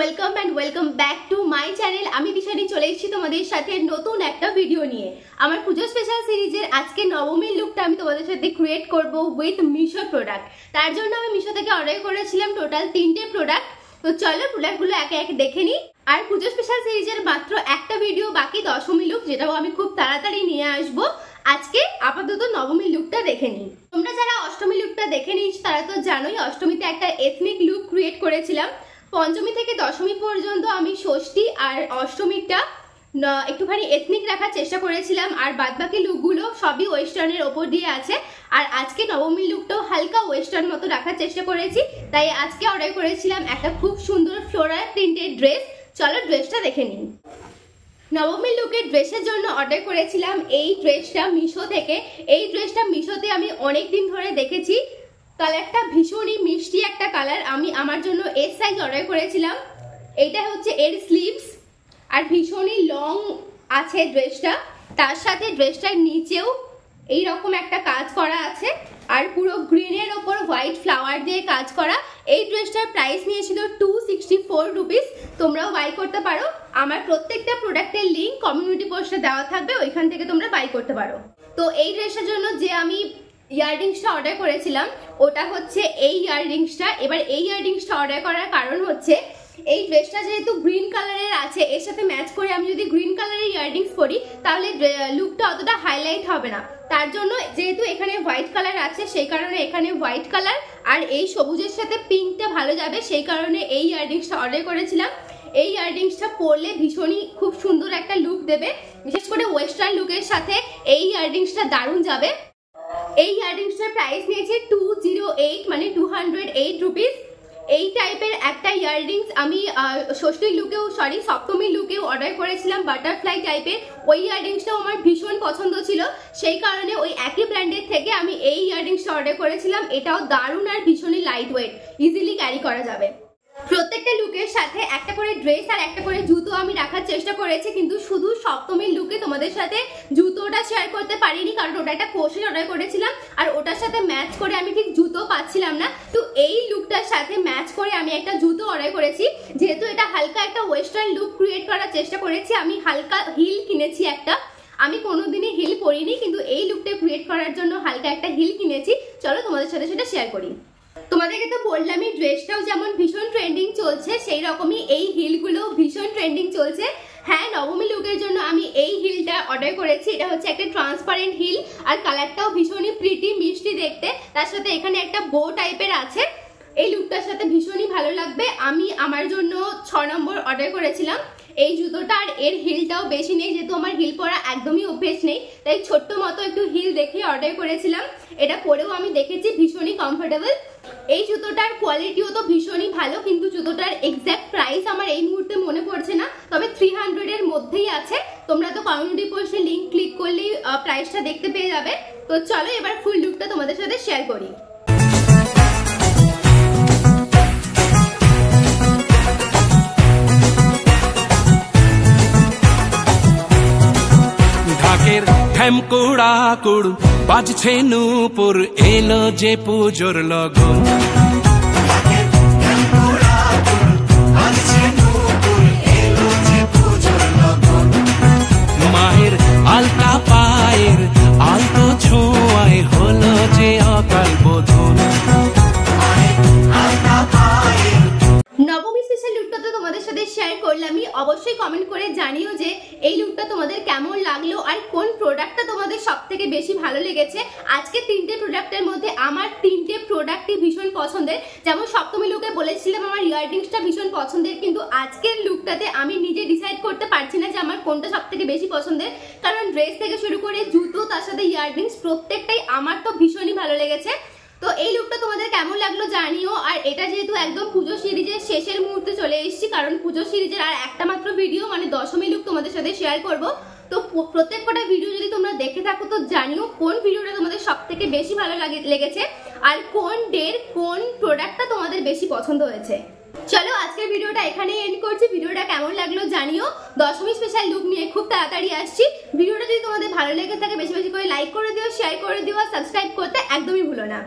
Welcome and welcome back to my channel. আমি দিশানি চলে এসেছি তোমাদের সাথে নতুন একটা ভিডিও নিয়ে। আমার পুজো স্পেশাল সিরিজের আজকে নবমীর লুকটা আমি তোমাদের সাথে ক্রিয়েট করব উইথ মিশো প্রোডাক্ট। তার জন্য আমি মিশো থেকে অর্ডার করেছিলাম টোটাল 3টে প্রোডাক্ট। তো চলো প্রোডাক্টগুলো একে একে দেখে নিই। আর পুজো স্পেশাল সিরিজের মাত্র একটা ভিডিও বাকি, দশমী লুক, যেটাও আমি খুব তাড়াতাড়ি নিয়ে আসবো। আজকে আপাতত নবমী লুকটা দেখে নিই। তোমরা যারা অষ্টমী লুকটা দেখে নিস তারা তো জানোই অষ্টমীতে একটা এথনিক লুক ক্রিয়েট করেছিলাম। পঞ্চমী থেকে দশমী পর্যন্ত আমি ষষ্ঠী আর অষ্টমীটা একটুখানি এথনিক রাখার চেষ্টা করেছিলাম, আর বাদবাকি লুকগুলো সবই ওয়েস্টার্নের ওপর দিয়ে আছে। আর আজকে নবমী লুকটাও হালকা ওয়েস্টার্ন মতো রাখার চেষ্টা করেছি, তাই আজকে অর্ডার করেছিলাম একটা খুব সুন্দর ফ্লোরাল প্রিন্টেড ড্রেস। চলো ড্রেসটা দেখে নিই। নবমী লুকের ড্রেসের জন্য অর্ডার করেছিলাম এই ড্রেসটা মিশো থেকে। এই ড্রেসটা মিশোতে আমি অনেক দিন ধরে দেখেছি। কালারটা ভীষণই মিষ্টি একটা কালার। আমি আমার জন্য এস সাইজ অর্ডার করেছিলাম। এইটা হচ্ছে এর স্লিভস, আর ভীষণই লং আছে ড্রেসটা। তার সাথে ড্রেসটার নিচেও এই রকম একটা কাজ করা আছে, আর পুরো গ্রিনের ওপর হোয়াইট ফ্লাওয়ার দিয়ে কাজ করা। এই ড্রেসটার প্রাইস নিয়েছিল 264 রুপিস। তোমরাও বাই করতে পারো। আমার প্রত্যেকটা প্রোডাক্টের লিঙ্ক কমিউনিটি পোস্টে দেওয়া থাকবে, ওইখান থেকে তোমরা বাই করতে পারো। তো এই ড্রেসটার জন্য যে আমি ইয়াররিংসটা অর্ডার করেছিলাম ওটা হচ্ছে এই ইয়াররিংসটা। এবার এই ইয়াররিংসটা অর্ডার করার কারণ হচ্ছে এই ড্রেসটা যেহেতু গ্রিন কালারের আছে, এর সাথে ম্যাচ করে আমি যদি গ্রিন কালারের ইয়াররিংস পরি তাহলে লুকটা অতটা হাইলাইট হবে না। তার জন্য যেহেতু এখানে হোয়াইট কালার আছে সেই কারণে এখানে হোয়াইট কালার আর এই সবুজের সাথে পিঙ্কটা ভালো যাবে, সেই কারণে এই ইয়াররিংসটা অর্ডার করেছিলাম। এই ইয়াররিংসটা পরলে ভীষণই খুব সুন্দর একটা লুক দেবে, বিশেষ করে ওয়েস্টার্ন লুকের সাথে এই ইয়াররিংসটা দারুণ যাবে। এই ইয়াররিংসটার প্রাইস নিয়েছে 208 মানে 208 রুপিস। এই টাইপের একটা ইয়াররিংস আমি সপ্তমী লুকেও অর্ডার করেছিলাম, বাটারফ্লাই টাইপের। ওই ইয়াররিংসটাও আমার ভীষণ পছন্দ ছিল, সেই কারণে ওই একই ব্র্যান্ডের থেকে আমি এই ইয়াররিংসটা অর্ডার করেছিলাম। এটাও দারুণ আর ভীষণই লাইট ওয়েট, ইজিলি ক্যারি করা যাবে। প্রত্যেকটা লুকের সাথে একটা করে ড্রেস আর একটা করে জুতো আমি রাখার চেষ্টা করেছি, কিন্তু শুধু সপ্তমীর লুকে তোমাদের সাথে জুতোটা শেয়ার করতে পারিনি, কারণ ওটা একটা কোর্সেট অর্ডার করেছিলাম আর ওটার সাথে ম্যাচ করে আমি ঠিক জুতো পাচ্ছিলাম না। তো এই লুকটার সাথে ম্যাচ করে আমি একটা জুতো অর্ডার করেছি। যেহেতু এটা হালকা একটা ওয়েস্টার্ন লুক ক্রিয়েট করার চেষ্টা করেছি, আমি হালকা হিল কিনেছি একটা। আমি কোনোদিনই হিল পরিনি, কিন্তু এই লুকটা ক্রিয়েট করার জন্য হালকা একটা হিল কিনেছি। চলো তোমাদের সাথে সেটা শেয়ার করি। তোমাদেরকে তো বললামই ড্রেসটাও যেমন ভীষণ ট্রেন্ডিং চলছে, সেই রকমই এই হিলগুলোও ভীষণ ট্রেন্ডিং চলছে। হ্যাঁ, নবমী লুকের জন্য আমি এই হিলটা অর্ডার করেছি। এটা হচ্ছে একটা ট্রান্সপারেন্ট হিল, আর কালারটাও ভীষণই প্রিটি মিষ্টি দেখতে। তার সাথে এখানে একটা বো টাইপের আছে। এই লুকটার সাথে ভীষণই ভালো লাগবে। আমি আমার জন্য 6 নম্বর অর্ডার করেছিলাম। এই জুতোটা আর এর হিলটাও বেশি নেই, যেহেতু আমার হিল পরা একদমই অভ্যেস নেই, তাই ছোট্ট মতো একটু হিল দেখে অর্ডার করেছিলাম। এটা পরেও আমি দেখেছি ভীষণই কমফোর্টেবল। এই জুতোটার কোয়ালিটিও তো ভীষণই ভালো, কিন্তু জুতোটার এক্স্যাক্ট প্রাইস আমার এই মুহূর্তে মনে পড়ছে না, তবে 300 এর মধ্যেই আছে। তোমরা তো কমিউনিটি পোস্টে লিঙ্ক ক্লিক করলেই প্রাইসটা দেখতে পেয়ে যাবে। তো চলো এবার ফুল লুকটা তোমাদের সাথে শেয়ার করি। ঢাকের ঢ্যামকুড়া কুড় বাজছে নূপুর, এলো যে পুজোর লগন। মায়ের আলতা পায়ের আলতো ছোঁয়ায় হলো যে অকাল বোধন। নবমী স্পেশাল লুকটা তো তোমাদের সাথে শেয়ার করলামই। অবশ্যই কমেন্ট করে জানিও যে এই লুকটা তোমাদের কেমন লাগলো আর কোন প্রোডাক্টটা তোমাদের সব থেকে বেশি ভালো লেগেছে। আজকে 3টে প্রোডাক্টের মধ্যে আমার 3টে প্রোডাক্টই ভীষণ পছন্দের। যেমন সপ্তমী লুকে বলেছিলাম আমার ইয়াররিংসটা ভীষণ পছন্দের, কিন্তু আজকের লুকটাতে আমি নিজে ডিসাইড করতে পারছি না যে আমার কোনটা সব থেকে বেশি পছন্দের, কারণ ড্রেস থেকে শুরু করে জুতো তার সাথে ইয়াররিংস প্রত্যেকটাই আমার তো ভীষণই ভালো লেগেছে। তো এই লুকটা তোমাদের কেমন লাগলো জানিও। আর এটা যেহেতু একদম পুজো সিরিজের শেষের মুহূর্তে চলে এসেছি, কারণ পুজো সিরিজের আর একটা মাত্র ভিডিও মানে দশমী লুক তোমাদের সাথে শেয়ার করব। তো প্রত্যেক কটা ভিডিও যদি তোমরা দেখে থাকো তো জানিও কোন ভিডিওটা তোমাদের সব থেকে বেশি ভালো লেগেছে আর কোন ডের কোন প্রোডাক্টটা তোমাদের বেশি পছন্দ হয়েছে। চলো আজকের ভিডিওটা এখানেই এন্ড করছি। ভিডিওটা কেমন লাগলো জানিও। দশমী স্পেশাল লুক নিয়ে খুব তাড়াতাড়ি আসছি। ভিডিওটা যদি তোমাদের ভালো লেগে থাকে বেশি বেশি করে লাইক করে দিও, শেয়ার করে দিও আর সাবস্ক্রাইব করতে একদমই ভুলো না।